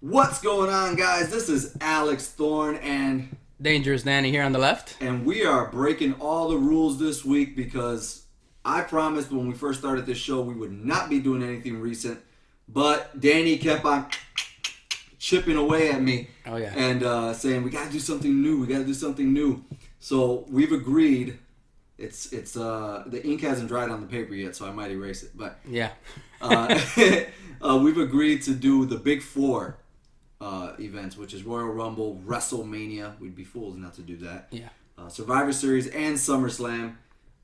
What's going on, guys? This is Alex Thorn and Dangerous Danny here on the left. and we are breaking all the rules this week because I promised when we first started this show we would not be doing anything recent, but Danny kept on chipping away at me. Oh, yeah. And saying we gotta do something new. So we've agreed. It's the ink hasn't dried on the paper yet, so I might erase it. But Yeah. we've agreed to do the Big Four events, which is Royal Rumble, WrestleMania. We'd be fools not to do that. Yeah. Survivor Series and SummerSlam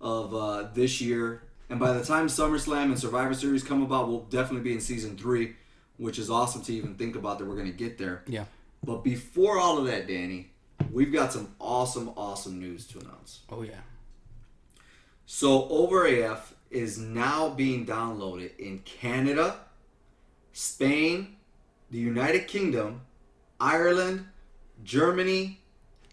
of this year. And by the time SummerSlam and Survivor Series come about, we'll definitely be in season 3, which is awesome to even think about that we're going to get there. Yeah. But before all of that, Danny, we've got some awesome news to announce. Oh, yeah. So OverAF is now being downloaded in Canada, Spain, the United Kingdom, Ireland, Germany,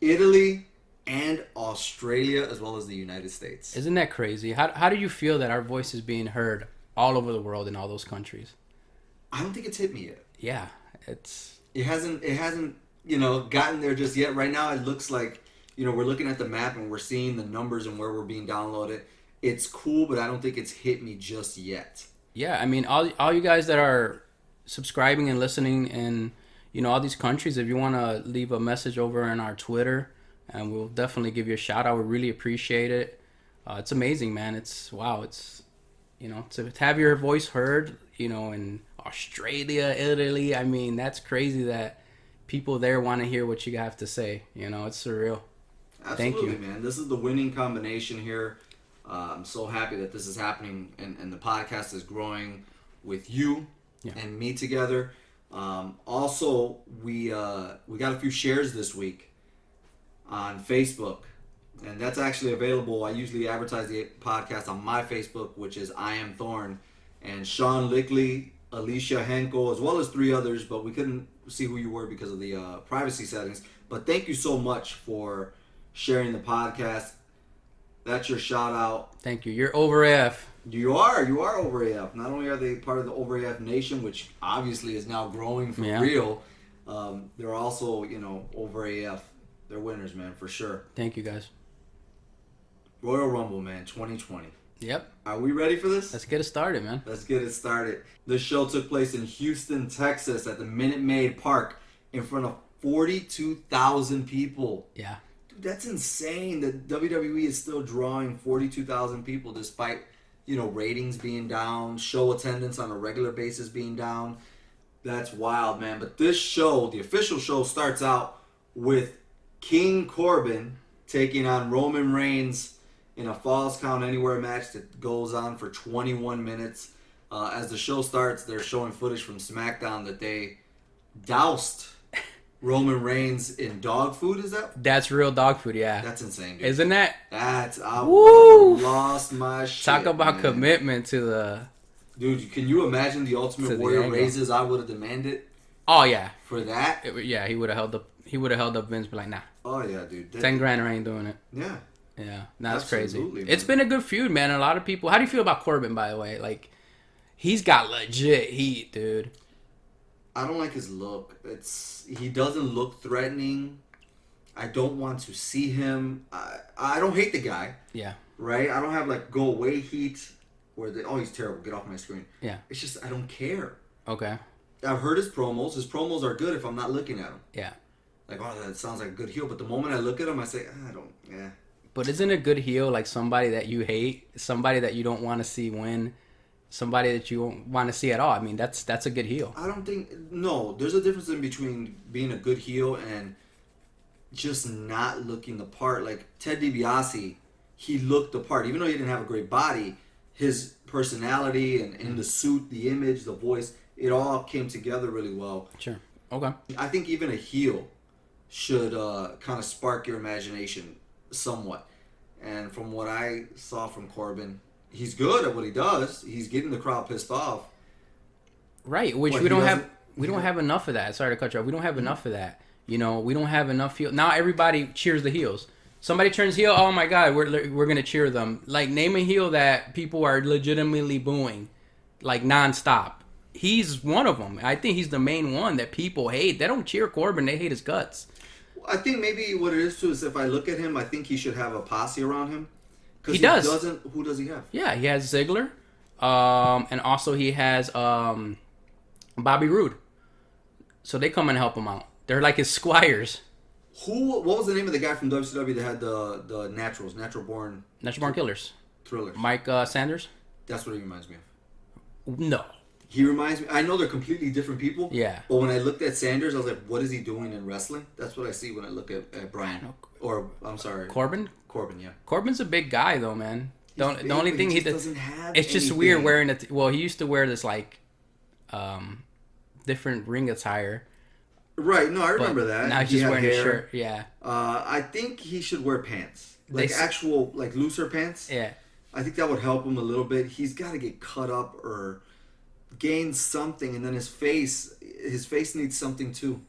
Italy, and Australia, as well as the United States. Isn't that crazy? How do you feel that our voice is being heard all over the world in all those countries? I don't think it's hit me yet. Yeah. It hasn't gotten there just yet. Right now it looks like, we're looking at the map and we're seeing the numbers and where we're being downloaded. It's cool, but I don't think it's hit me just yet. Yeah, I mean, all you guys that are subscribing and listening in, all these countries, if you want to leave a message over in our Twitter, and we'll definitely give you a shout out. We really appreciate it. It's amazing, man. It's to have your voice heard, in Australia, Italy. I mean, that's crazy that people there want to hear what you have to say. It's surreal. Absolutely, Thank you, man. This is the winning combination here. I'm so happy that this is happening and the podcast is growing with you and me together. Also, we got a few shares this week on Facebook, and that's actually available. I usually advertise the podcast on my Facebook, which is I Am Thorn, and Sean Lickley, Alicia Henkel, as well as 3 others, but we couldn't see who you were because of the privacy settings. But thank you so much for sharing the podcast. That's your shout out. Thank you. You're OverAF. You are OverAF. Not only are they part of the OverAF Nation, which obviously is now growing for real, they're also, OverAF. They're winners, man, for sure. Thank you, guys. Royal Rumble, man, 2020. Yep. Are we ready for this? Let's get it started, man. Let's get it started. This show took place in Houston, Texas at the Minute Maid Park in front of 42,000 people. Yeah. Dude, that's insane that WWE is still drawing 42,000 people despite, ratings being down, show attendance on a regular basis being down. That's wild, man. But this show, the official show, starts out with King Corbin taking on Roman Reigns in a Falls Count Anywhere match that goes on for 21 minutes. As the show starts, they're showing footage from SmackDown that they doused Roman Reigns in dog food. Is that? That's real dog food, yeah. That's insane, dude. Isn't that? I Woo! lost my shit. Talk about man. Commitment to the... Dude, can you imagine the Ultimate Warrior raises I would have demanded? Oh, yeah. For that? He would have held up Vince, be like, nah. Oh, yeah, dude. 10 grand, I ain't doing it. Yeah. Yeah, that's crazy. Man. It's been a good feud, man. A lot of people... How do you feel about Corbin, by the way? Like, he's got legit heat, dude. I don't like his look. He doesn't look threatening. I don't want to see him. I don't hate the guy. Yeah. Right? I don't have go away heat where he's terrible. Get off my screen. Yeah. It's just I don't care. Okay. I've heard his promos. His promos are good if I'm not looking at him. Yeah. That sounds like a good heel. But the moment I look at him, I say, yeah. But isn't a good heel like somebody that you hate, somebody that you don't want to see win, somebody that you don't want to see at all? I mean, that's a good heel. I don't think... No, there's a difference in between being a good heel and just not looking the part. Like Ted DiBiase, he looked the part. Even though he didn't have a great body, his personality and in the suit, the image, the voice, it all came together really well. Sure. Okay. I think even a heel should kind of spark your imagination somewhat. And from what I saw from Corbin, he's good at what he does. He's getting the crowd pissed off. Right, which we don't have. We don't have enough of that. Sorry to cut you off. We don't have enough of that. We don't have enough heel. Now everybody cheers the heels. Somebody turns heel. Oh my God, we're gonna cheer them. Like, name a heel that people are legitimately booing, like nonstop. he's one of them. I think he's the main one that people hate. They don't cheer Corbin. They hate his guts. I think maybe what it is too is if I look at him, I think he should have a posse around him. He does. Who does he have? Yeah, he has Ziggler, and also he has Bobby Roode. So they come and help him out. They're like his squires. What was the name of the guy from WCW that had the natural born killers? Thrillers. Mike Sanders. That's what he reminds me of. No. He reminds me. I know they're completely different people. Yeah. But when I looked at Sanders, I was like, what is he doing in wrestling? That's what I see when I look at Brian. Or I'm sorry, Corbin. Yeah. Corbin's a big guy though, man. The only thing he doesn't have. It's just weird wearing it. Well, he used to wear this like, different ring attire. Right. No, I remember that. Now he's just wearing a shirt. Yeah. I think he should wear pants, like actual like looser pants. Yeah. I think that would help him a little bit. He's got to get cut up or gain something, and then his face needs something too.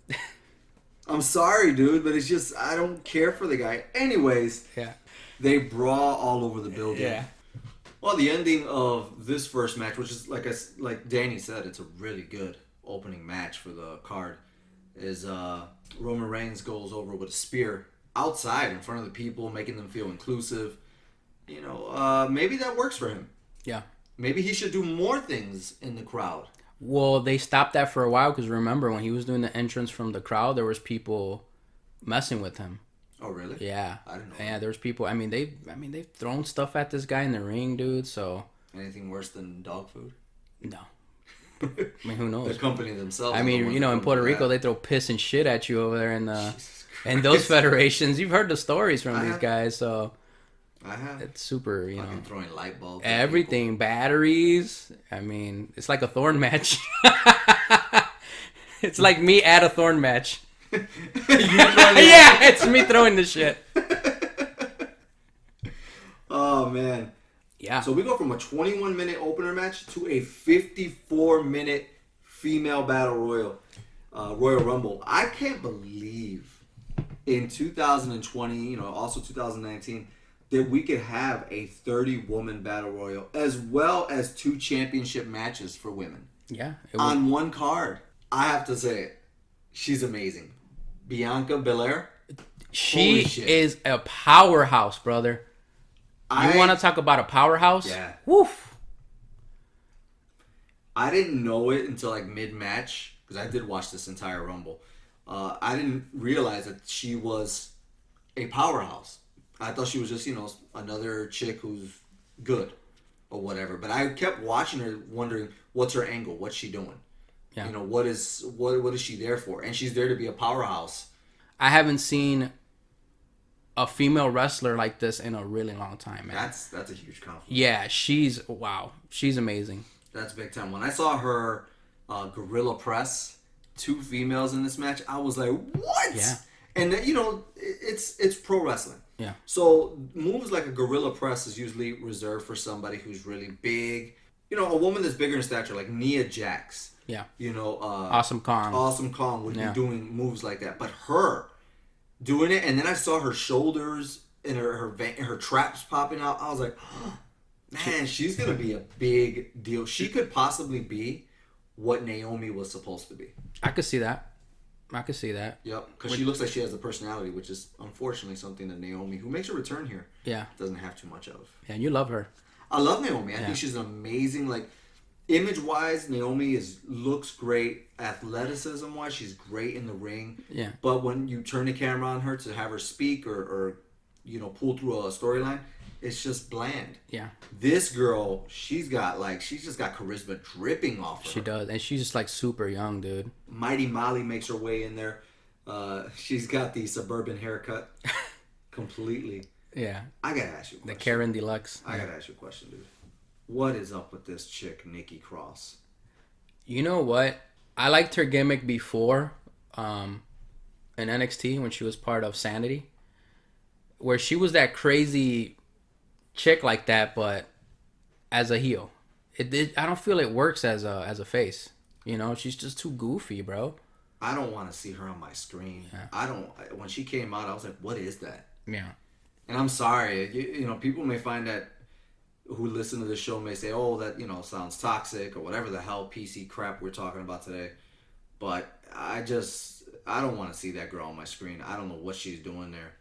I'm sorry, dude, but it's just I don't care for the guy. Anyways, yeah, they brawl all over the building. Yeah. Well, the ending of this first match, which is like Danny said, it's a really good opening match for the card, is Roman Reigns goes over with a spear outside in front of the people, making them feel inclusive. You know, maybe that works for him. Yeah. Maybe he should do more things in the crowd. Well, they stopped that for a while because remember when he was doing the entrance from the crowd, there was people messing with him. Oh, really? Yeah. I didn't know. Yeah, there was people. I mean, they've thrown stuff at this guy in the ring, dude. So. Anything worse than dog food? No. I mean, who knows? The company themselves. I mean, you know, in Puerto Rico, they throw piss and shit at you over there in those federations. You've heard the stories from these guys, so. I have. It's super, you know. Throwing light bulbs. Everything, batteries. I mean, it's like a thorn match. It's like me at a thorn match. Yeah, it's me throwing the shit. Oh, man. Yeah. So we go from a 21-minute opener match to a 54-minute female battle royal Rumble. I can't believe in 2020, you know, also 2019, that we could have a 30-woman battle royal as well as 2 championship matches for women. Yeah. On one card. I have to say it. She's amazing. Bianca Belair. She is a powerhouse, brother. You want to talk about a powerhouse? Yeah. Woof. I didn't know it until like mid-match because I did watch this entire Rumble. I didn't realize that she was a powerhouse. I thought she was just, you know, another chick who's good or whatever. But I kept watching her wondering, what's her angle? What's she doing? Yeah. You know, what is she there for? And she's there to be a powerhouse. I haven't seen a female wrestler like this in a really long time, man. That's a huge compliment. Yeah, she's amazing. That's big time. When I saw her gorilla press 2 females in this match, I was like, what? Yeah. And then, you know, it's pro wrestling. Yeah. So moves like a gorilla press is usually reserved for somebody who's really big. You know, a woman that's bigger in stature, like Nia Jax. Yeah. You know, Awesome Kong would be doing moves like that. But her doing it, and then I saw her shoulders and her traps popping out. I was like, oh, man, she's gonna be a big deal. She could possibly be what Naomi was supposed to be. I could see that. Yep, because she looks like she has a personality, which is unfortunately something that Naomi, who makes a return here, doesn't have too much of. Yeah, and you love her. I love Naomi. I think she's amazing. Like, image-wise, Naomi looks great. Athleticism-wise, she's great in the ring. Yeah. But when you turn the camera on her to have her speak or you know, pull through a storyline, it's just bland. Yeah. This girl, she's just got charisma dripping off her. She does, and she's just like super young, dude. Mighty Molly makes her way in there. She's got the suburban haircut completely. Yeah. I gotta ask you a question. The Karen Deluxe. I gotta ask you a question, dude. What is up with this chick, Nikki Cross? You know what? I liked her gimmick before in NXT when she was part of Sanity, where she was that crazy chick like that, but as a heel. I don't feel it works as a face. You know, she's just too goofy, bro. I don't want to see her on my screen. Yeah. When she came out, I was like, what is that? Yeah. And I'm sorry, you know, people may find that who listen to this show may say, "Oh, that sounds toxic," or whatever the hell PC crap we're talking about today. But I don't want to see that girl on my screen. I don't know what she's doing there.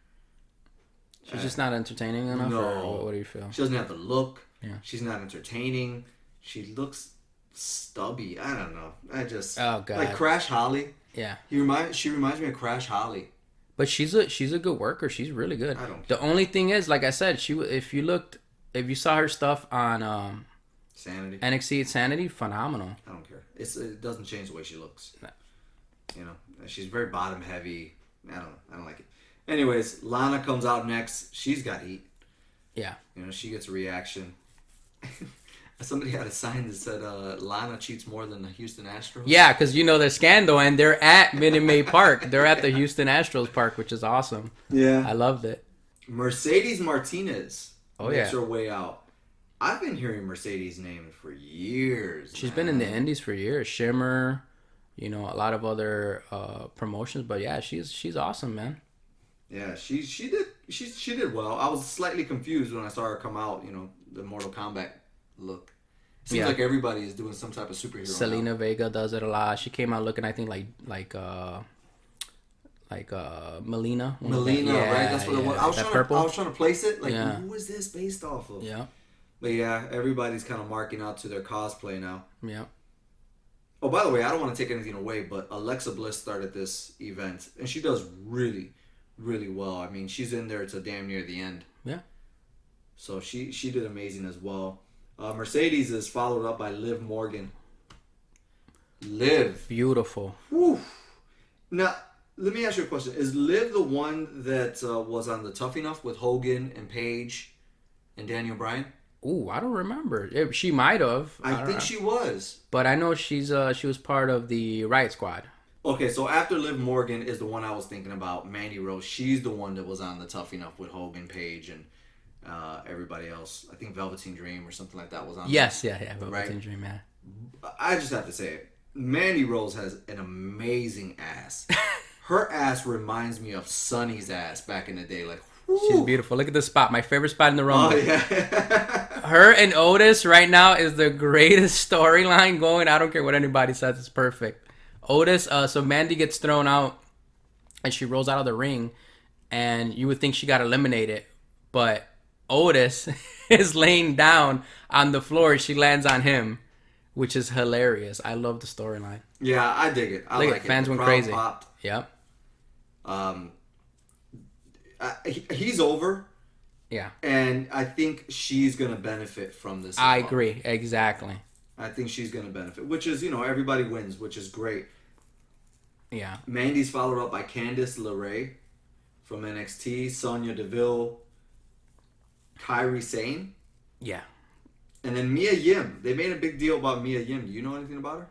She's just not entertaining enough. No. Or what do you feel? She doesn't have the look. Yeah. She's not entertaining. She looks stubby. I don't know. Oh god. Like Crash Holly. Yeah. She reminds me of Crash Holly. But she's a good worker. She's really good. I don't care. The only thing is, like I said, if you saw her stuff on Sanity. NXT Sanity, phenomenal. I don't care. It doesn't change the way she looks. No. She's very bottom heavy. I don't know. I don't like it. Anyways, Lana comes out next. She's got heat. Yeah. She gets a reaction. Somebody had a sign that said Lana cheats more than the Houston Astros. Yeah, because their scandal, and they're at Minute Maid Park. They're at the Houston Astros Park, which is awesome. Yeah. I loved it. Mercedes Martinez makes her yeah. way out. I've been hearing Mercedes' name for years. She's been in the Indies for years. Shimmer, a lot of other promotions. But yeah, she's awesome, man. Yeah, she did well. I was slightly confused when I saw her come out. The Mortal Kombat look. Seems like everybody is doing some type of superhero. Selena Vega does it a lot. She came out looking, I think, like Melina. Melina, right? That's what it was. I was trying to place it. Like, who is this based off of? Yeah. But yeah, everybody's kind of marking out to their cosplay now. Yeah. Oh, by the way, I don't want to take anything away, but Alexa Bliss started this event, and she does really, really well. I mean, she's in there to damn near the end. Yeah. So she did amazing as well. Mercedes is followed up by Liv Morgan. Liv. Beautiful. Whew. Now, let me ask you a question. Is Liv the one that was on the Tough Enough with Hogan and Paige and Daniel Bryan? Ooh, I don't remember. She might have. I think she was. But I know she was part of the Riot Squad. Okay, so after Liv Morgan is the one I was thinking about, Mandy Rose. She's the one that was on the Tough Enough with Hogan, Paige, and everybody else. I think Velveteen Dream or something like that was on. Yes, yeah, Velveteen Dream, yeah. I just have to say it. Mandy Rose has an amazing ass. Her ass reminds me of Sunny's ass back in the day. Like, whoo. She's beautiful. Look at the spot. My favorite spot in the Rumble. Oh, yeah. Her and Otis right now is the greatest storyline going. I don't care what anybody says. It's perfect. Otis, so Mandy gets thrown out and she rolls out of the ring and you would think she got eliminated, but Otis is laying down on the floor. She lands on him, which is hilarious. I love the storyline. Yeah, I dig it. I like it. Fans the went crowd crazy. Popped. Yep. He's over. Yeah. And I think she's going to benefit from this. I agree. Exactly. I think she's going to benefit, which is, everybody wins, which is great. Yeah. Mandy's followed up by Candice LeRae from NXT, Sonya Deville, Kairi Sane. Yeah. And then Mia Yim. They made a big deal about Mia Yim. Do you know anything about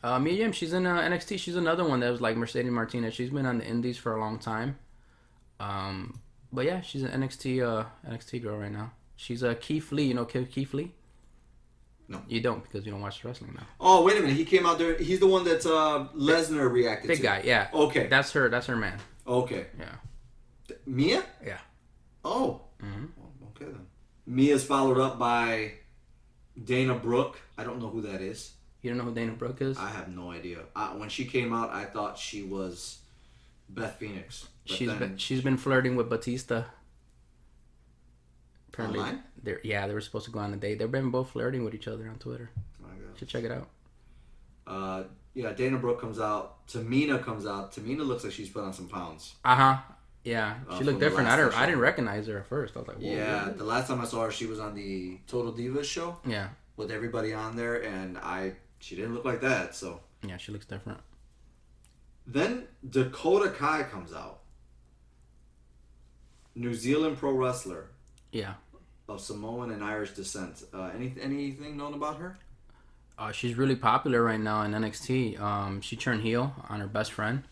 her? Mia Yim, she's in NXT. She's another one that was like Mercedes Martinez. She's been on the Indies for a long time. But yeah, she's an NXT girl right now. She's a Keith Lee. You know Keith Lee? No. You don't because you don't watch wrestling now. Oh, wait a minute. He came out there. He's the one that Lesnar reacted to. Big guy, yeah. Okay. That's her man. Okay. Yeah. Mia? Yeah. Oh. Mm-hmm. Okay then. Mia's followed up by Dana Brooke. I don't know who that is. You don't know who Dana Brooke is? I have no idea. When she came out, I thought she was Beth Phoenix. She's been flirting with Batista. Apparently, online? They were supposed to go on a date. They've been both flirting with each other on Twitter. My God. Should check it out. Yeah, Dana Brooke comes out. Tamina comes out. Tamina looks like she's put on some pounds. Yeah, she looked different. I didn't recognize her at first. I was like, whoa. Yeah, the last time I saw her, she was on the Total Divas show. Yeah. With everybody on there, and she didn't look like that. So. Yeah, she looks different. Then Dakota Kai comes out. New Zealand pro wrestler. Yeah. Of Samoan and Irish descent. Anything known about her? She's really popular right now in NXT. She turned heel on her best friend,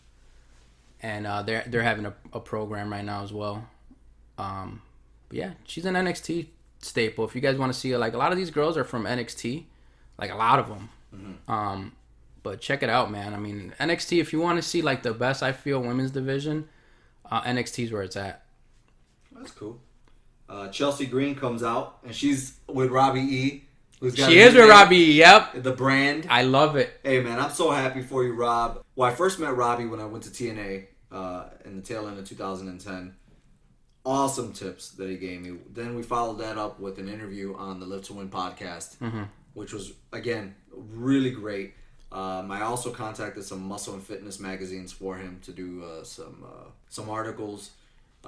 and they're having a program right now as well. But yeah, she's an NXT staple. If you guys want to see her, like a lot of these girls are from NXT, like a lot of them. Mm-hmm. But check it out, man. I mean, NXT. If you want to see like the best, I feel women's division, NXT is where it's at. That's cool. Chelsea Green comes out, and she's with Robbie E. She is with Robbie E, yep. The brand. I love it. Hey, man, I'm so happy for you, Rob. Well, I first met Robbie when I went to TNA in the tail end of 2010. Awesome tips that he gave me. Then we followed that up with an interview on the Live to Win podcast, which was, again, really great. I also contacted some muscle and fitness magazines for him to do some articles.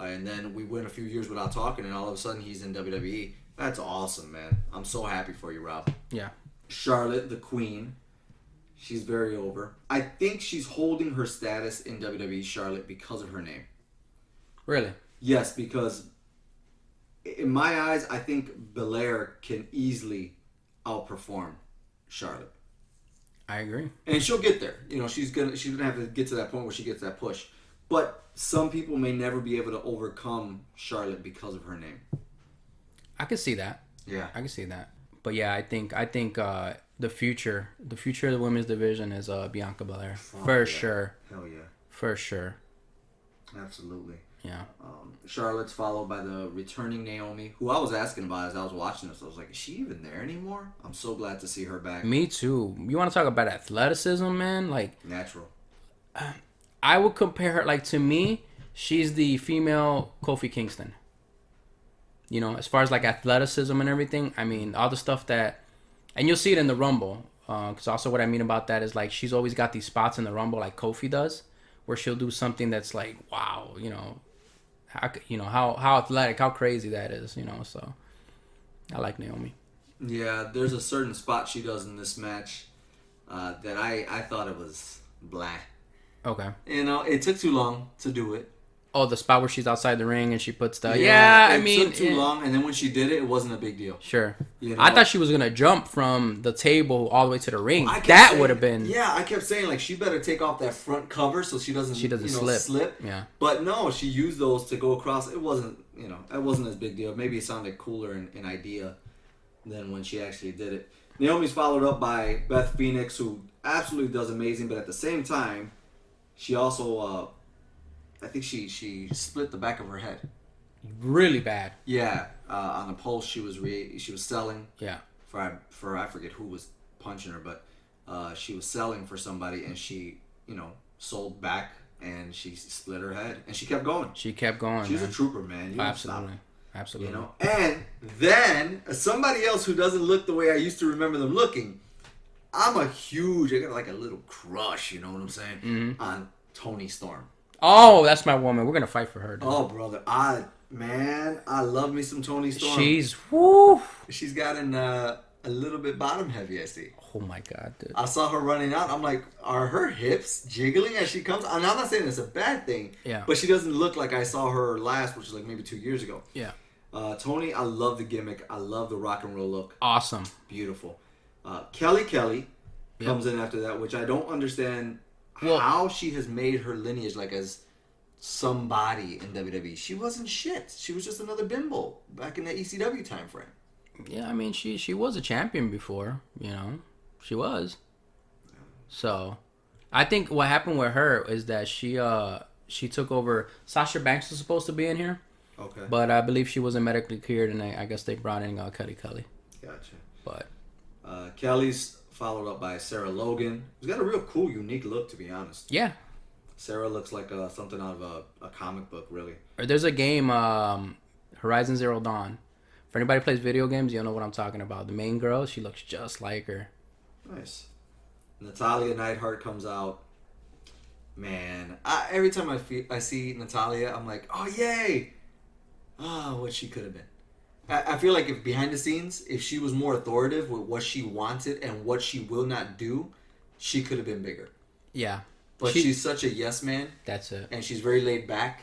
And then we went a few years without talking, and all of a sudden he's in WWE. That's awesome, man. I'm so happy for you, Rob. Yeah. Charlotte, the Queen. She's very over. I think she's holding her status in WWE, Charlotte, because of her name. Really? Yes, because in my eyes, I think Belair can easily outperform Charlotte. I agree. And she'll get there. You know, she's gonna have to get to that point where she gets that push. But some people may never be able to overcome Charlotte because of her name. I can see that. Yeah, I can see that. But yeah, I think the future of the women's division is Bianca Belair for sure. Hell yeah, for sure. Absolutely. Yeah. Charlotte's followed by the returning Naomi, who I was asking about as I was watching this. I was like, is she even there anymore? I'm so glad to see her back. Me too. You want to talk about athleticism, man? Like natural. I would compare her, like, to me, she's the female Kofi Kingston. You know, as far as like athleticism and everything, I mean, all the stuff that, and you'll see it in the Rumble. Because also what I mean about that is like she's always got these spots in the Rumble like Kofi does, where she'll do something that's like, wow, how athletic, how crazy that is, So I like Naomi. Yeah, there's a certain spot she does in this match that I thought it was blah. Okay. It took too long to do it. Oh, the spot where she's outside the ring and she puts the... It took too long, and then when she did it, it wasn't a big deal. Sure. I thought she was going to jump from the table all the way to the ring. Would have been... Yeah, I kept saying, like, she better take off that front cover so she doesn't slip. Yeah. But no, she used those to go across. It wasn't, it wasn't as big deal. Maybe it sounded cooler in idea than when she actually did it. Naomi's followed up by Beth Phoenix, who absolutely does amazing, but at the same time, she also... I think she split the back of her head. Really bad. Yeah, on a pulse she was selling. Yeah. For I forget who was punching her, but she was selling for somebody, and she sold back, and she split her head, and she kept going. She's a trooper, man. You Absolutely. Absolutely. And then somebody else who doesn't look the way I used to remember them looking. I got like a little crush, you know what I'm saying, on Toni Storm. Oh, that's my woman. We're gonna fight for her. Dude. Oh, brother, I love me some Toni Storm. She's gotten a little bit bottom heavy, I see. Oh my god, dude! I saw her running out. I'm like, are her hips jiggling as she comes? And I'm not saying it's a bad thing. Yeah. But she doesn't look like I saw her last, which was like maybe 2 years ago. Yeah. Toni, I love the gimmick. I love the rock and roll look. Awesome. Beautiful. Kelly comes in after that, which I don't understand. How she has made her lineage like as somebody in WWE. She wasn't shit. She was just another bimbo back in the ECW time frame. Yeah, I mean she was a champion before, She was. So I think what happened with her is that she took over. Sasha Banks was supposed to be in here. Okay. But I believe she wasn't medically cleared, and I guess they brought in Kelly. Gotcha. But Kelly's followed up by Sarah Logan, who's got a real cool, unique look, to be honest. Yeah. Sarah looks like something out of a comic book, really. Or there's a game, Horizon Zero Dawn. For anybody who plays video games, you'll know what I'm talking about. The main girl, she looks just like her. Nice. Natalya Neidhart comes out. Man, every time I see Natalya, I'm like, oh, yay! What she could have been. I feel like if behind the scenes, if she was more authoritative with what she wanted and what she will not do, she could have been bigger. Yeah. But she's such a yes man. That's it. And she's very laid back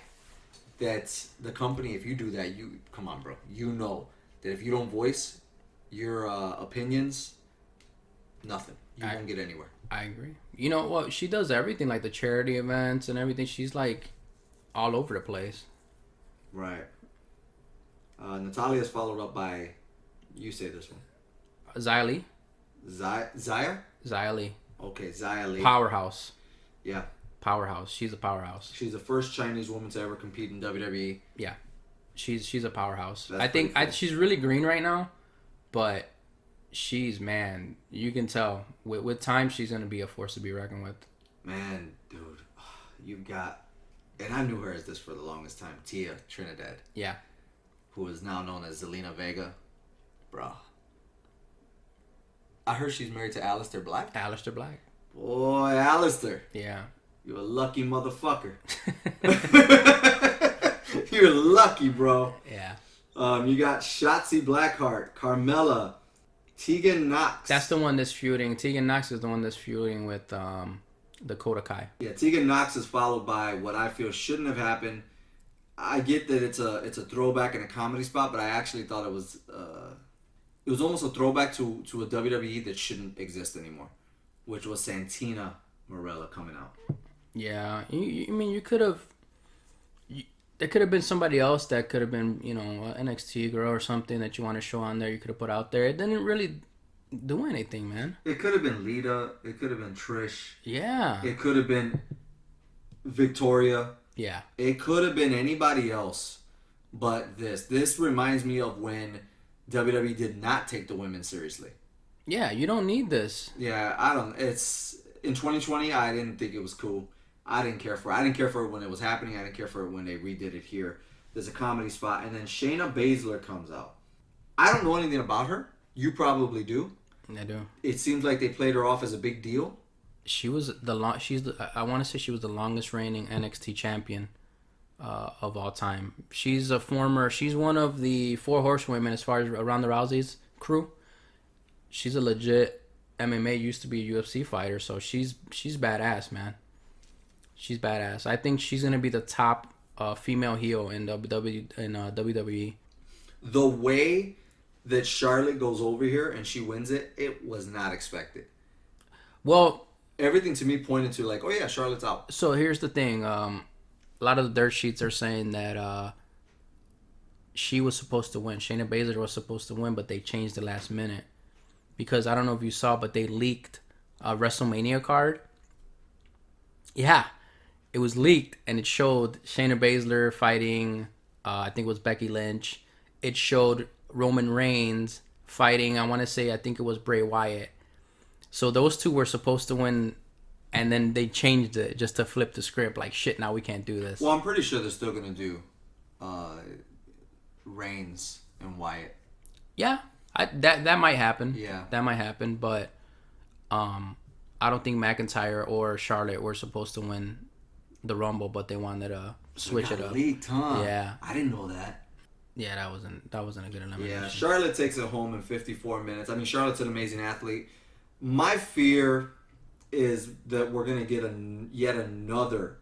that the company, if you do that, come on, bro. You know that if you don't voice your opinions, nothing. You won't get anywhere. I agree. You know what? She does everything, like the charity events and everything. She's like all over the place. Right. Natalya is followed up by, you say this one. Xia Li. Xia? Xia Li. Okay, Xia Li. Powerhouse. Yeah. Powerhouse. She's a powerhouse. She's the first Chinese woman to ever compete in WWE. Yeah. She's a powerhouse. That's I think cool. she's really green right now, but she's, man, you can tell with time she's gonna be a force to be reckoned with. Man, dude, you got, and I knew her as this for the longest time, Tia Trinidad. Yeah. Who is now known as Zelina Vega, bro. I heard she's married to Aleister Black. Aleister Black. Boy, Aleister. Yeah. You're a lucky motherfucker. You're lucky, bro. Yeah. You got Shotzi Blackheart, Carmella, Tegan Knox. That's the one that's feuding. Tegan Knox is the one that's feuding with Dakota Kai. Yeah, Tegan Knox is followed by what I feel shouldn't have happened. I get that it's a throwback and a comedy spot, but I actually thought it was almost a throwback to a WWE that shouldn't exist anymore, which was Santina Marella coming out. Yeah, I mean, you could have. There could have been somebody else that could have been, an NXT girl or something that you want to show on there. You could have put out there. It didn't really do anything, man. It could have been Lita. It could have been Trish. Yeah. It could have been Victoria. Yeah. It could have been anybody else, but this. This reminds me of when WWE did not take the women seriously. Yeah, you don't need this. Yeah, it's in 2020. I didn't think it was cool. I didn't care for it. I didn't care for it when it was happening. I didn't care for it when they redid it here. There's a comedy spot, and then Shayna Baszler comes out. I don't know anything about her. You probably do. I do. It seems like they played her off as a big deal. She was I want to say she was the longest reigning NXT champion of all time. She's one of the 4 horsewomen as far as Ronda Rousey's crew. She's a legit MMA, used to be a UFC fighter, so she's badass, man. She's badass. I think she's gonna be the top female heel in WWE. The way that Charlotte goes over here and she wins it, it was not expected. Well, everything to me pointed to like, oh yeah, Charlotte's out. So here's the thing. A lot of the dirt sheets are saying that she was supposed to win. Shayna Baszler was supposed to win, but they changed the last minute. Because I don't know if you saw, but they leaked a WrestleMania card. Yeah. It was leaked, and it showed Shayna Baszler fighting, I think it was Becky Lynch. It showed Roman Reigns fighting, I think it was Bray Wyatt. So those two were supposed to win, and then they changed it just to flip the script. Like, shit, now we can't do this. Well, I'm pretty sure they're still going to do Reigns and Wyatt. Yeah, that might happen. Yeah. That might happen, but I don't think McIntyre or Charlotte were supposed to win the Rumble, but they wanted to switch it up. Leaked, huh? Yeah. I didn't know that. Yeah, that wasn't a good elimination. Yeah, Charlotte takes it home in 54 minutes. I mean, Charlotte's an amazing athlete. My fear is that we're going to get yet another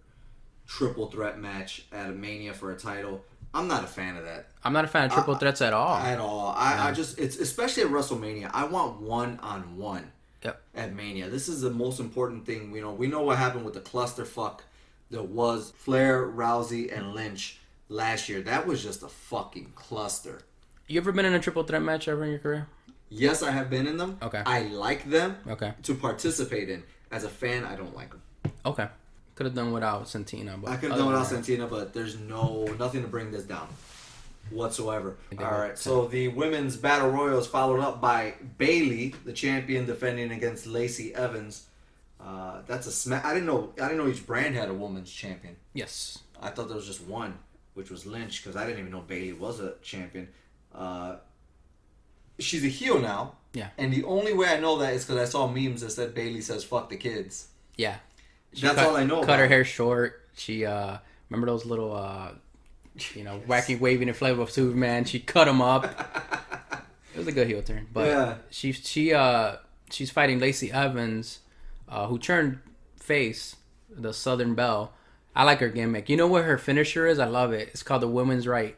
triple threat match at a Mania for a title. I'm not a fan of that. I'm not a fan of triple threats at all. At all. I just, it's especially at WrestleMania. I want one-on-one at Mania. This is the most important thing. We know what happened with the clusterfuck that was Flair, Rousey, and Lynch last year. That was just a fucking cluster. You ever been in a triple threat match ever in your career? Yes, I have been in them. Okay. I like them. Okay. To participate in. As a fan, I don't like them. Okay. Could have done without Santina. But I could have done without Santina, but there's nothing to bring this down whatsoever. All right. So the women's battle royal is followed up by Bayley, the champion, defending against Lacey Evans. That's a smack. I didn't know each brand had a woman's champion. Yes. I thought there was just one, which was Lynch, because I didn't even know Bayley was a champion. She's a heel now. Yeah. And the only way I know that is because I saw memes that said Bayley says "fuck the kids." Yeah. That's all I know. Cut her hair short. She remember those little wacky waving and flavor of Superman. She cut them up. It was a good heel turn, but yeah. She's fighting Lacey Evans, who turned face, the Southern Belle. I like her gimmick. You know what her finisher is? I love it. It's called the Women's Right,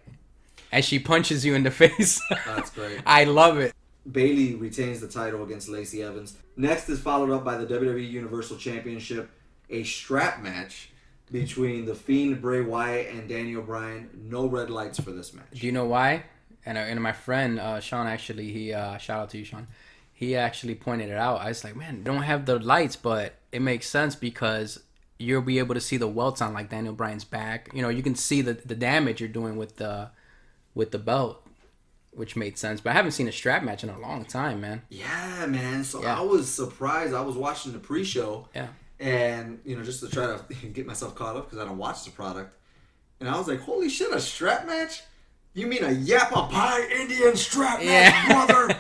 and she punches you in the face. That's great. I love it. Bayley retains the title against Lacey Evans. Next is followed up by the WWE Universal Championship, a strap match between The Fiend, Bray Wyatt, and Daniel Bryan. No red lights for this match. Do you know why? And my friend Sean, actually, he shout out to you, Sean. He actually pointed it out. I was like, man, don't have the lights, but it makes sense because you'll be able to see the welts on like Daniel Bryan's back. You can see the damage you're doing with the with the belt, which made sense. But I haven't seen a strap match in a long time, man. Yeah, man. So I was surprised. I was watching the pre-show. Yeah. And, just to try to get myself caught up because I don't watch the product. And I was like, holy shit, a strap match? You mean a Yappa Pie Indian strap match, brother?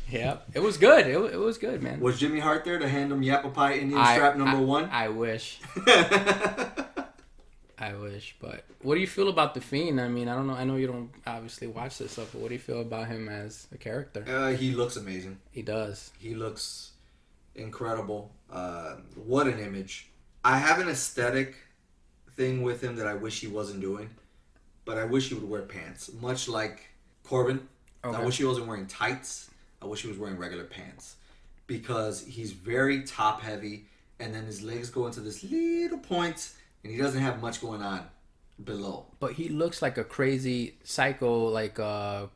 Yeah, it was good. It was good, man. Was Jimmy Hart there to hand him Yappa Pie Indian strap number 1? I wish. I wish, but what do you feel about The Fiend? I mean, I don't know. I know you don't obviously watch this stuff, but what do you feel about him as a character? He looks amazing. He does. He looks incredible. What an image. I have an aesthetic thing with him that I wish he wasn't doing, but I wish he would wear pants, much like Corbin. Okay. I wish he wasn't wearing tights. I wish he was wearing regular pants because he's very top heavy, and then his legs go into this little point, and he doesn't have much going on below. But he looks like a crazy psycho, like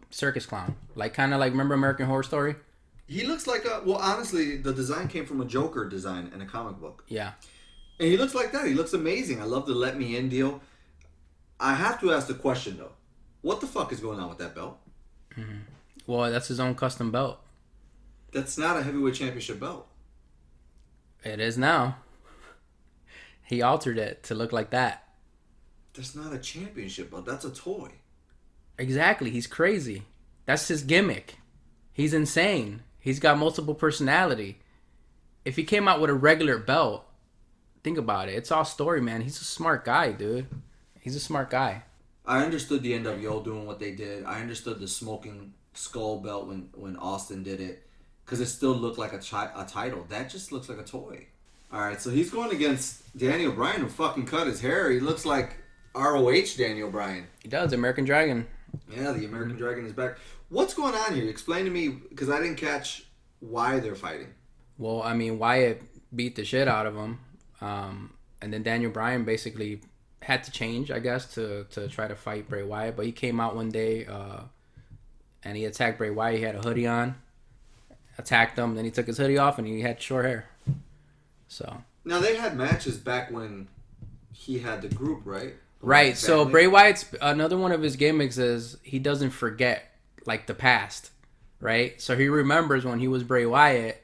circus clown, like kind of like, remember American Horror Story? He looks like honestly, the design came from a Joker design in a comic book. Yeah. And he looks like that. He looks amazing. I love the Let Me In deal. I have to ask the question, though. What the fuck is going on with that belt? Mm-hmm. Well, that's his own custom belt. That's not a heavyweight championship belt. It is now. He altered it to look like that. That's not a championship belt. That's a toy. Exactly. He's crazy. That's his gimmick. He's insane. He's got multiple personality. If he came out with a regular belt, think about it. It's all story, man. He's a smart guy, dude. He's a smart guy. I understood the NWO doing what they did. I understood the smoking skull belt when Austin did it. Because it still looked like a title. That just looks like a toy. Alright, so he's going against Daniel Bryan, who fucking cut his hair. He looks like ROH Daniel Bryan. He does, American Dragon. Yeah, the American Dragon is back. What's going on here? Explain to me, because I didn't catch why they're fighting. Well, I mean, Wyatt beat the shit out of him. And then Daniel Bryan basically had to change, I guess, to try to fight Bray Wyatt. But he came out one day and he attacked Bray Wyatt. He had a hoodie on, attacked him. Then he took his hoodie off and he had short hair. So now they had matches back when he had the group, right? Right. So Bray Wyatt's another one of his gimmicks is he doesn't forget like the past, right? So he remembers when he was Bray Wyatt,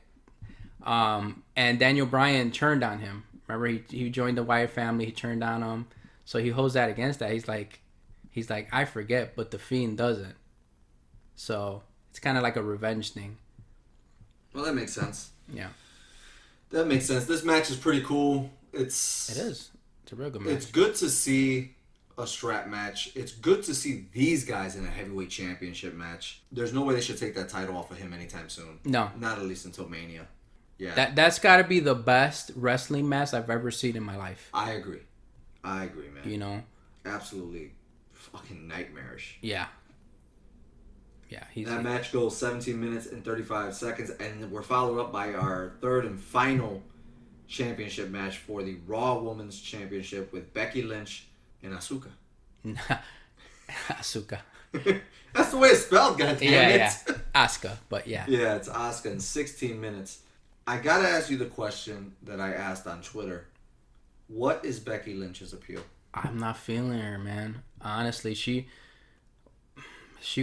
and Daniel Bryan turned on him. Remember, he joined the Wyatt family. He turned on him, so he holds that against that. He's like, I forget, but the Fiend doesn't. So it's kind of like a revenge thing. Well, that makes sense. Yeah, that makes sense. This match is pretty cool. It is. It's a real good match. It's good to see a strap match. It's good to see these guys in a heavyweight championship match. There's no way they should take that title off of him anytime soon. No, not at least until Mania. Yeah, that's got to be the best wrestling match I've ever seen in my life. I agree, man. You know, absolutely, fucking nightmarish. Yeah. That match goes 17 minutes and 35 seconds, and we're followed up by our third and final championship match for the Raw Women's Championship with Becky Lynch and Asuka. Asuka. That's the way it's spelled, goddammit. Yeah. Asuka, but yeah. Yeah, it's Asuka in 16 minutes. I gotta ask you the question that I asked on Twitter. What is Becky Lynch's appeal? I'm not feeling her, man. Honestly, she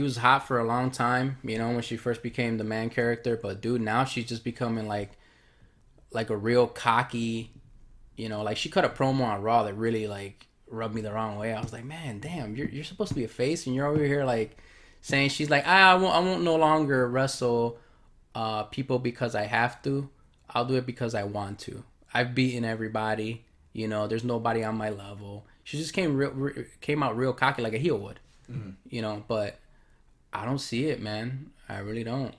was hot for a long time, you know, when she first became the man character. But dude, now she's just becoming like a real cocky, you know, like she cut a promo on Raw that really like rubbed me the wrong way. I was like, man, damn, you're supposed to be a face, and you're over here like saying she's like, I won't no longer wrestle people because I have to. I'll do it because I want to. I've beaten everybody. You know, there's nobody on my level. She just came out real cocky like a heel would. Mm-hmm. You know, but I don't see it, man. I really don't.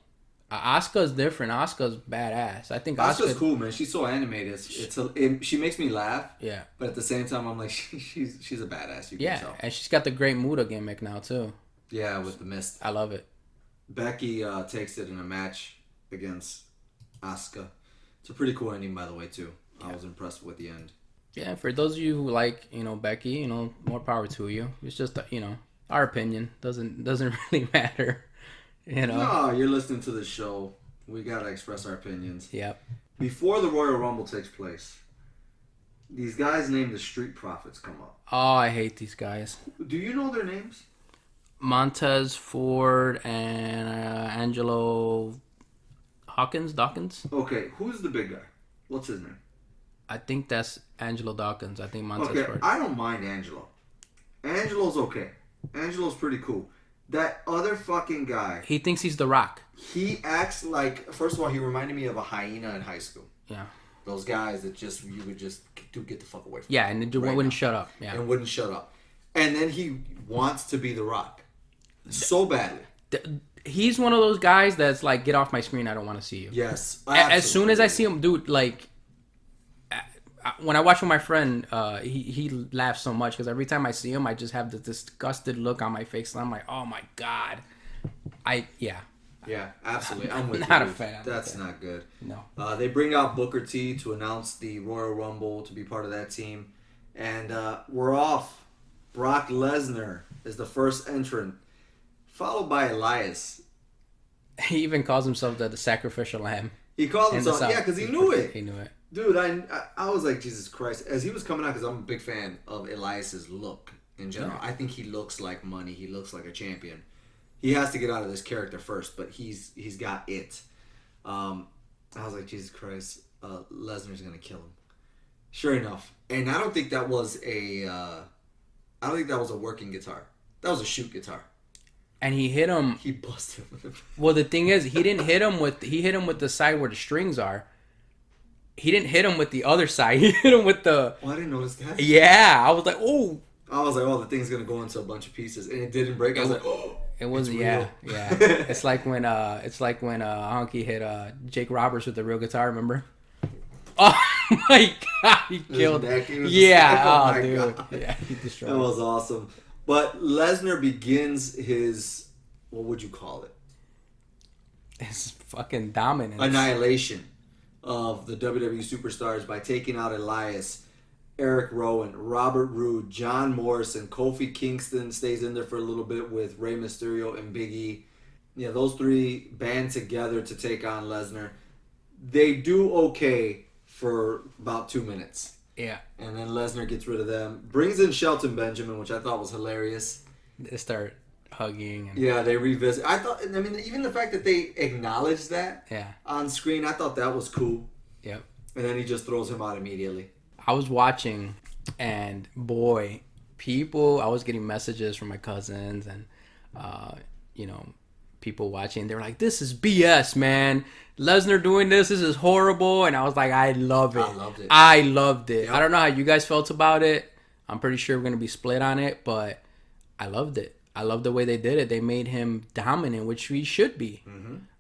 Asuka's different. Asuka's badass. I think Asuka's cool, man. She's so animated. She makes me laugh. Yeah. But at the same time, I'm like, she's a badass. You can tell. And she's got the Great Muta gimmick now too. Yeah, with the mist. I love it. Becky takes it in a match against Asuka. It's a pretty cool ending, by the way, too. Yeah. I was impressed with the end. Yeah, for those of you who like, you know, Becky, you know, more power to you. It's just, you know, our opinion doesn't really matter. You know. No, you're listening to the show. We gotta express our opinions. Yep. Before the Royal Rumble takes place, these guys named the Street Profits come up. Oh, I hate these guys. Do you know their names? Montez Ford and Angelo Dawkins. Okay, who's the big guy? What's his name? I think that's Angelo Dawkins. I think Montez Ford. I don't mind Angelo. Angelo's okay. Angelo's pretty cool. That other fucking guy. He thinks he's The Rock. He acts like, first of all, he reminded me of a hyena in high school. Yeah. Those guys that you would just get the fuck away from. Yeah, and it wouldn't shut up. Yeah. And wouldn't shut up. And then he wants to be The Rock. So badly. He's one of those guys that's like, get off my screen, I don't want to see you. Yes. Absolutely. As soon as I see him, dude, like, when I watch with my friend, he laughs so much because every time I see him, I just have this disgusted look on my face, and I'm like, oh my god, Yeah, absolutely. I'm with you. Not a fan. That's not good. No. They bring out Booker T to announce the Royal Rumble to be part of that team, and we're off. Brock Lesnar is the first entrant, followed by Elias. He even calls himself the sacrificial lamb. He called himself, because he knew it. He knew it. Dude, I was like, Jesus Christ. As he was coming out, because I'm a big fan of Elias's look in general. Yeah. I think he looks like money. He looks like a champion. He has to get out of this character first, but he's got it. I was like, Jesus Christ, Lesnar's going to kill him. Sure enough. And I don't think that was a working guitar. That was a shoot guitar. And he hit him. He busted him with it. Well, the thing is, he hit him with the side where the strings are. He didn't hit him with the other side. He hit him with the... Oh, I didn't notice that. Yeah. I was like, oh. The thing's going to go into a bunch of pieces. And it didn't break. I was like, oh. It was, yeah. It's like when Honky hit Jake Roberts with the real guitar, remember? Oh my god, he killed him. Yeah, oh dude. God. Yeah, he destroyed him. That was awesome. But Lesnar begins his, what would you call it? His fucking dominance. Annihilation of the WWE superstars by taking out Elias, Eric Rowan, Robert Roode, John Morrison, Kofi Kingston stays in there for a little bit with Rey Mysterio and Big E. Yeah, those three band together to take on Lesnar. They do okay for about 2 minutes. Yeah. And then Lesnar gets rid of them. Brings in Shelton Benjamin, which I thought was hilarious. They start hugging. Yeah, they revisit. Even the fact that they acknowledged that on screen, I thought that was cool. Yep. And then he just throws him out immediately. I was watching, and boy, I was getting messages from my cousins and, people watching. They were like, this is BS, man. Lesnar doing this is horrible. And I was like, I love it. I loved it. Yep. I don't know how you guys felt about it. I'm pretty sure we're going to be split on it, but I loved it. I love the way they did it. They made him dominant, which he should be,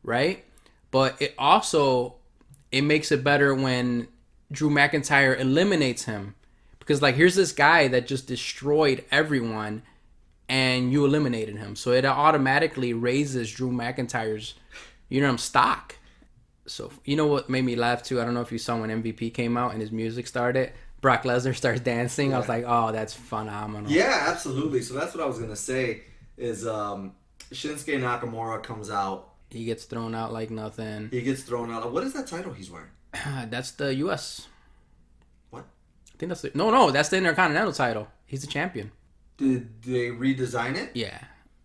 right? But it makes it better when Drew McIntyre eliminates him. Because, here's this guy that just destroyed everyone, and you eliminated him. So it automatically raises Drew McIntyre's, stock. So, you know what made me laugh, too? I don't know if you saw when MVP came out and his music started. Brock Lesnar starts dancing. Yeah. I was like, oh, that's phenomenal. Yeah, absolutely. So that's what I was going to say is Shinsuke Nakamura comes out. He gets thrown out like nothing. He gets thrown out. What is that title he's wearing? That's the U.S. What? I think that's the... No, that's the Intercontinental title. He's the champion. Did they redesign it? Yeah,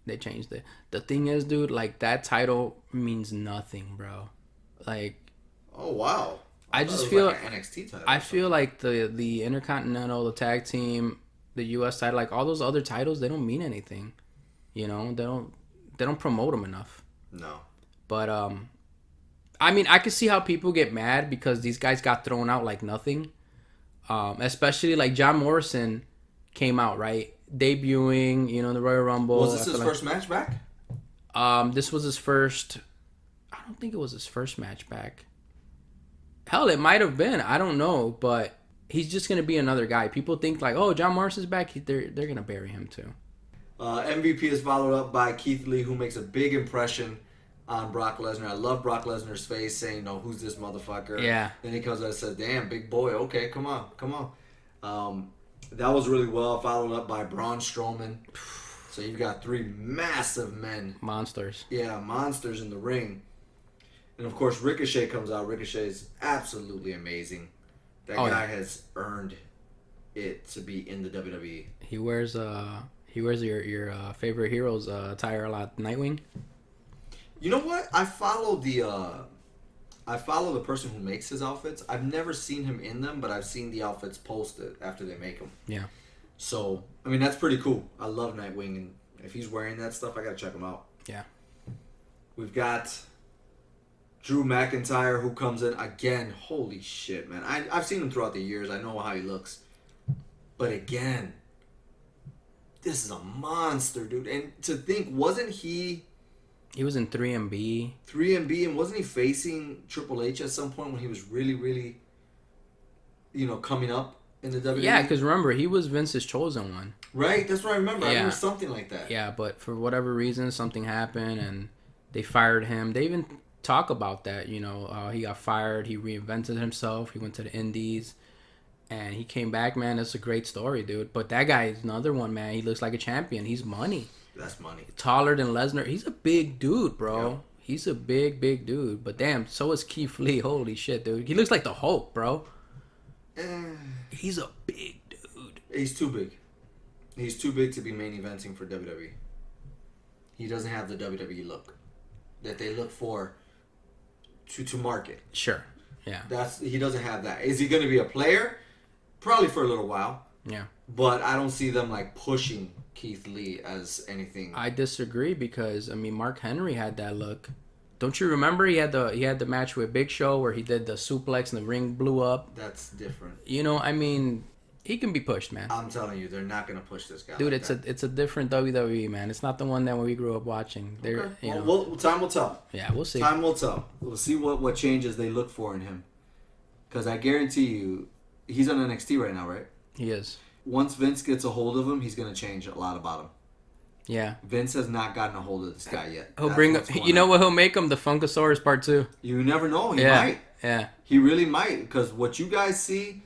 they changed it. The thing is, dude, that title means nothing, bro. Oh, wow. I just feel like an NXT title. I feel like the Intercontinental, the tag team, the U.S. title, all those other titles, they don't mean anything. They don't promote them enough. No. But I could see how people get mad because these guys got thrown out like nothing. Especially John Morrison came out, right, debuting, the Royal Rumble. Was this his first match back? This was his first. I don't think it was his first match back. Hell, it might have been. I don't know, but he's just gonna be another guy. People think oh, John Morrison's back. They're gonna bury him too. MVP is followed up by Keith Lee, who makes a big impression on Brock Lesnar. I love Brock Lesnar's face saying, "No, who's this motherfucker?" Yeah. Then he comes out and says, "Damn, big boy. Okay, come on." That was really well followed up by Braun Strowman. So you've got three massive men, monsters. Yeah, monsters in the ring. And, of course, Ricochet comes out. Ricochet is absolutely amazing. That guy has earned it to be in the WWE. He wears He wears your favorite hero's attire a lot. Nightwing. You know what? I follow the person who makes his outfits. I've never seen him in them, but I've seen the outfits posted after they make them. Yeah. So, I mean, that's pretty cool. I love Nightwing, and if he's wearing that stuff, I gotta check him out. Yeah. We've got Drew McIntyre, who comes in again. Holy shit, man! I've seen him throughout the years. I know how he looks, but again, this is a monster, dude. And to think, wasn't he? He was in 3MB. 3MB, and wasn't he facing Triple H at some point when he was really, really, coming up in the WWE? Yeah, because remember, he was Vince's chosen one. Right? That's what I remember. Yeah. I remember something like that. Yeah, but for whatever reason, something happened, and they fired him. They even talk about that, he got fired. He reinvented himself. He went to the Indies, and he came back, man. That's a great story, dude. But that guy is another one, man. He looks like a champion. He's money. That's money. Taller than Lesnar. He's a big dude, bro. Yeah. He's a big dude. But damn, so is Keith Lee. Holy shit, dude. He looks like the Hulk, bro. He's a big dude. He's too big. He's too big to be main eventing for WWE. He doesn't have the WWE look that they look for to market. Sure. Yeah. He doesn't have that. Is he going to be a player? Probably for a little while. Yeah. But I don't see them like pushing Keith Lee as anything. I disagree because Mark Henry had that look. Don't you remember he had the match with Big Show where he did the suplex and the ring blew up? That's different. He can be pushed, man. I'm telling you, they're not gonna push this guy. Dude, like it's a different WWE, man. It's not the one that we grew up watching. Okay. Time will tell. Yeah, we'll see. Time will tell. We'll see what changes they look for in him. Because I guarantee you, he's on NXT right now, right? He is. Once Vince gets a hold of him, he's gonna change a lot about him. Yeah. Vince has not gotten a hold of this guy yet. He'll bring up. You know what? He'll make him the Funkasaurus Part 2. You never know. He might. Yeah. He really might, because what you guys see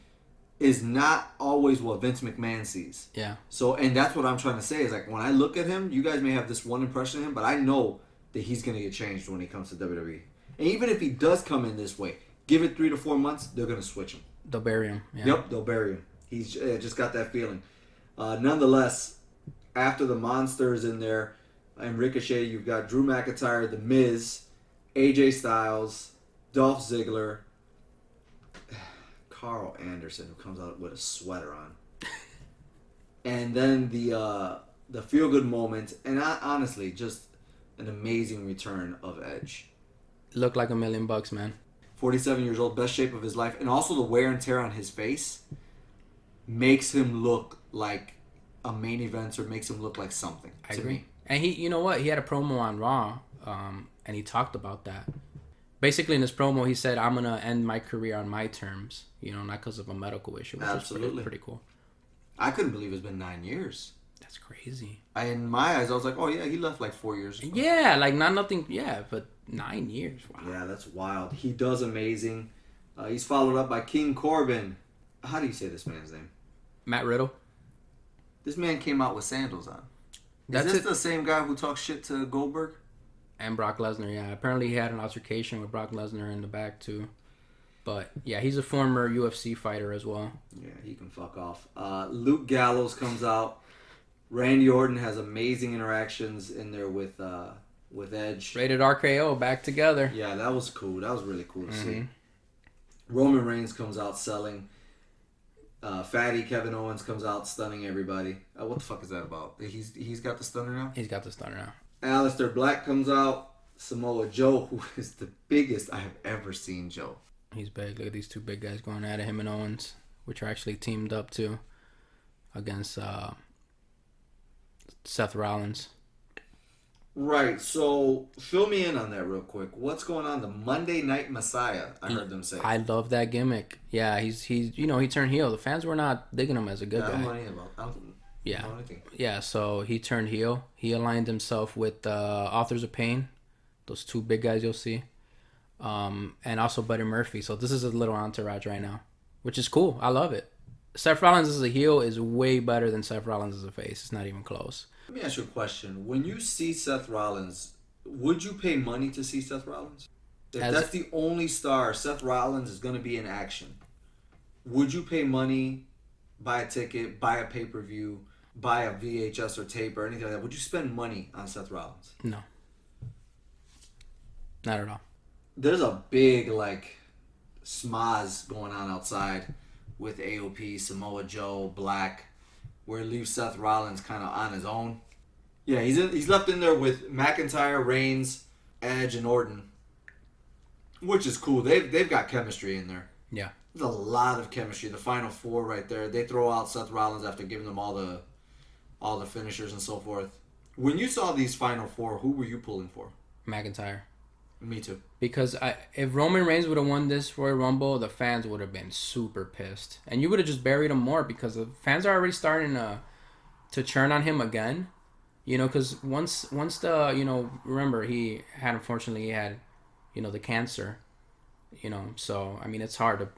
is not always what Vince McMahon sees. Yeah. So, and that's what I'm trying to say is like when I look at him, you guys may have this one impression of him, but I know that he's gonna get changed when he comes to WWE. And even if he does come in this way, give it 3 to 4 months, they're gonna switch him. They'll bury him. Yeah. Yep, they'll bury him. He's just got that feeling. Nonetheless, after the monsters in there and Ricochet, you've got Drew McIntyre, The Miz, AJ Styles, Dolph Ziggler, Carl Anderson, who comes out with a sweater on, and then the feel good moment, and honestly, just an amazing return of Edge. Looked like $1 million, man. 47 years old, best shape of his life, and also the wear and tear on his face makes him look like a main eventer, makes him look like something. I agree. Me. And you know what? He had a promo on Raw, and he talked about that. Basically, in his promo, he said, "I'm gonna end my career on my terms, not because of a medical issue." Which Absolutely, is pretty cool. I couldn't believe it's been 9 years. That's crazy. In my eyes, I was like, "Oh yeah, he left like 4 years ago." Yeah, like nothing. Yeah, but 9 years. Wow. Yeah, that's wild. He does amazing. He's followed up by King Corbin. How do you say this man's name? Matt Riddle. This man came out with sandals on. Is this the same guy who talks shit to Goldberg? And Brock Lesnar, yeah. Apparently he had an altercation with Brock Lesnar in the back, too. But, yeah, he's a former UFC fighter as well. Yeah, he can fuck off. Luke Gallows comes out. Randy Orton has amazing interactions in there with Edge. Rated RKO, back together. Yeah, that was cool. That was really cool to see. Roman Reigns comes out selling. Fatty Kevin Owens comes out stunning everybody. What the fuck is that about? He's got the stunner now? He's got the stunner now. Aleister Black comes out. Samoa Joe, who is the biggest I have ever seen Joe. He's big. Look at these two big guys going at it, him and Owens, which are actually teamed up too against Seth Rollins. Right, so fill me in on that real quick. What's going on? The Monday Night Messiah, I heard them say. I love that gimmick. Yeah, he's he turned heel. The fans were not digging him as a good guy. I don't know anything about anything. Yeah, so he turned heel. He aligned himself with Authors of Pain, those two big guys you'll see, and also Buddy Murphy. So this is a little entourage right now, which is cool. I love it. Seth Rollins as a heel is way better than Seth Rollins as a face. It's not even close. Let me ask you a question. When you see Seth Rollins, would you pay money to see Seth Rollins? If that's the only star Seth Rollins is going to be in action, would you pay money, buy a ticket, buy a pay-per-view buy a VHS or tape or anything like that, would you spend money on Seth Rollins? No. Not at all. There's a big, like, smaz going on outside with AOP, Samoa Joe, Black, where it leaves Seth Rollins kind of on his own. Yeah, he's left in there with McIntyre, Reigns, Edge, and Orton, which is cool. They've got chemistry in there. Yeah. There's a lot of chemistry. The final four right there. They throw out Seth Rollins after giving them all the finishers and so forth. When you saw these final four, who were you pulling for? McIntyre. Me too. Because if Roman Reigns would have won this Royal Rumble, the fans would have been super pissed. And you would have just buried him more because the fans are already starting to churn on him again. You know, because once the, you know, remember, he had the cancer. You know, so, I mean, it's hard to,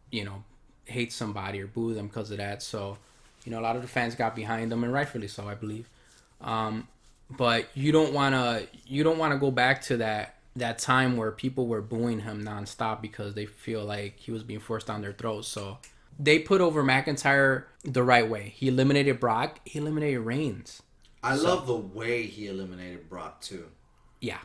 you know, hate somebody or boo them because of that. So, you know, a lot of the fans got behind them, and rightfully so, I believe. But you don't want to go back to that time where people were booing him nonstop because they feel like he was being forced down their throats. So they put over McIntyre the right way. He eliminated Brock. He eliminated Reigns. I love the way he eliminated Brock too. Yeah.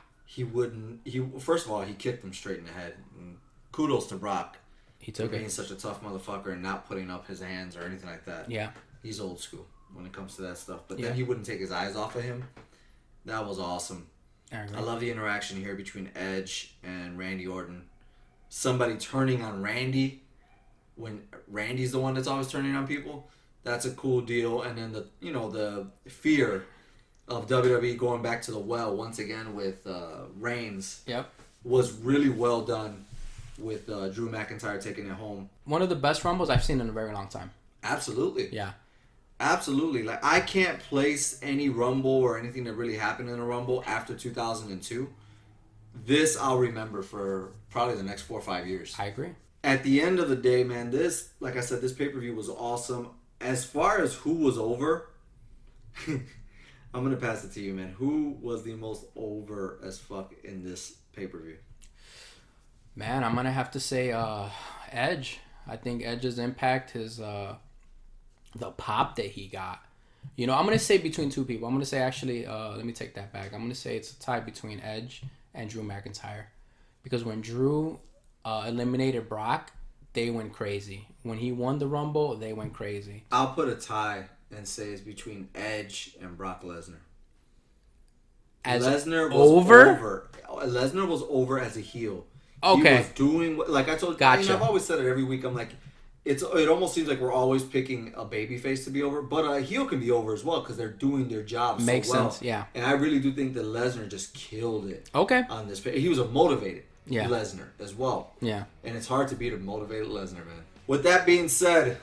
First of all, he kicked him straight in the head. And kudos to Brock. He took it. Being such a tough motherfucker and not putting up his hands or anything like that. Yeah. He's old school when it comes to that stuff. But then he wouldn't take his eyes off of him. That was awesome. I love the interaction here between Edge and Randy Orton. Somebody turning on Randy when Randy's the one that's always turning on people. That's a cool deal. And then the fear of WWE going back to the well once again with Reigns. Yep. Was really well done with Drew McIntyre taking it home. One of the best Rumbles I've seen in a very long time. Absolutely. Yeah. Absolutely. Like, I can't place any Rumble or anything that really happened in a Rumble after 2002. This I'll remember for probably the next 4 or 5 years. I agree. At the end of the day, man, this, like I said, this pay-per-view was awesome. As far as who was over, I'm going to pass it to you, man. Who was the most over as fuck in this pay-per-view? Man, I'm going to have to say Edge. I think Edge's impact, the pop that he got. You know, I'm going to say between two people. I'm going to say, actually, let me take that back. I'm going to say it's a tie between Edge and Drew McIntyre. Because when Drew eliminated Brock, they went crazy. When he won the Rumble, they went crazy. I'll put a tie and say it's between Edge and Brock Lesnar. Lesnar was over. Lesnar was over as a heel. Okay. He was doing, like I told you, gotcha. I've always said it every week. I'm like, it almost seems like we're always picking a babyface to be over, but a heel can be over as well because they're doing their job Makes so well. sense, yeah. And I really do think that Lesnar just killed it. Okay. On this, he was a motivated Yeah. Lesnar as well. Yeah. And it's hard to beat a motivated Lesnar, man. With that being said,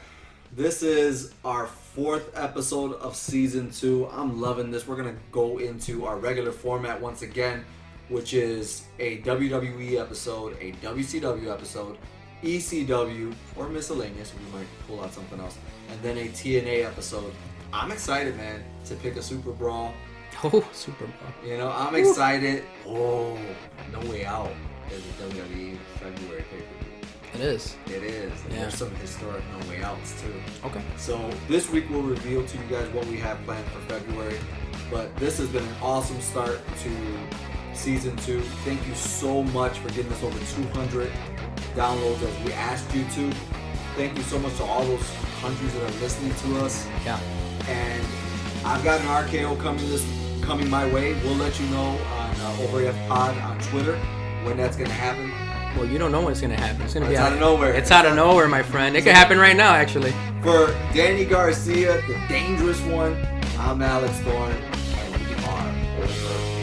this is our 4th episode of season 2. I'm loving this. We're gonna go into our regular format once again, which is a WWE episode, a WCW episode, ECW, or miscellaneous. We might pull out something else, and then a TNA episode. I'm excited, man, to pick a Super Brawl. Oh, Super Bowl. You know, I'm excited. Oh, No Way Out is a WWE February pay-per-view. It is. It is. And Yeah. there's some historic No Way Outs too. Okay. So this week we'll reveal to you guys what we have planned for February. But this has been an awesome start to season 2. Thank you so much for getting us over 200 downloads as we asked you to. Thank you so much to all those countries that are listening to us. Yeah. And I've got an RKO coming my way. We'll let you know on OverAFpod on Twitter when that's going to happen. Well, you don't know when it's going to happen. It's going to be out of nowhere. It's out of nowhere, my friend. It could happen right now, actually. For Danny Garcia, the dangerous one, I'm Alex Thorn, and we are over.